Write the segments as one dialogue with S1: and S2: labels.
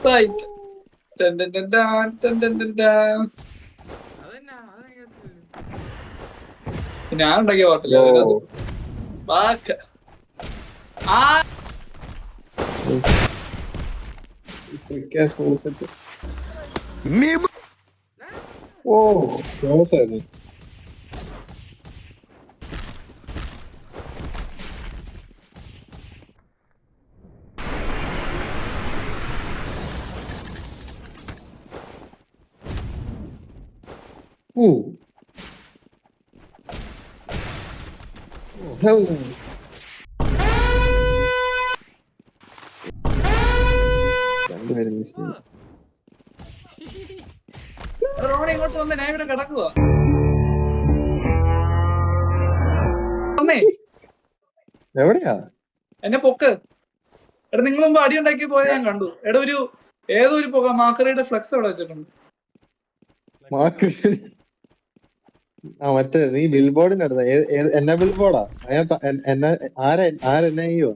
S1: Site ഞാൻ ഉണ്ടാക്കിയ പാട്ടില്ല അതിനകത്ത് ബാക്ക് ആ
S2: ഓ ക്ലോസ് ആയിരുന്നു. രണ്ടുപേരും മിസ് ചെയ്തു.
S1: റോണി ഇങ്ങോട്ട് വന്ന് ഞാൻ ഇവിടെ കിടക്കുക
S2: എവിടെയാ?
S1: എന്നെ പൊക്ക്. എടാ നിങ്ങൾ മുമ്പ് അടി ഉണ്ടാക്കി പോയത് ഞാൻ കണ്ടു. എടാ ഏതോ ഒരു പുക മാക്കറിയുടെ ഫ്ലെക്സ് അവിടെ വെച്ചിട്ടുണ്ട്.
S2: മറ്റേ നീ ബിൽ ബോർഡിന്റെ അടുത്ത എന്നാ ബിൽ ബോർഡാ? ആരെന്നാ ചെയ്യോ?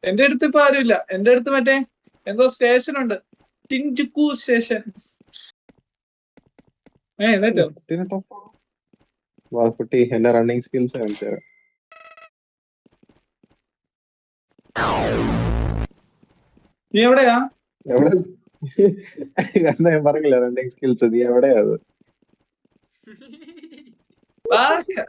S1: എന്റെ അടുത്ത് ഇപ്പൊ ആരുമില്ല. എന്റെ അടുത്ത് മറ്റേ എന്തോ സ്റ്റേഷൻ ഉണ്ട്, ടിൻജുക്കു സ്റ്റേഷൻ. എന്നിട്ടോ
S2: കുട്ടി എന്റെ റണ്ണിങ് സ്കിൽസ് കാണിച്ചു തരാം.
S1: നീ എവിടെയാ?
S2: എവിടെ? കാരണം ഞാൻ പറഞ്ഞില്ല റണ്ണിങ് സ്കിൽസ്. നീ എവിടെയാ?
S1: ബാക്ക്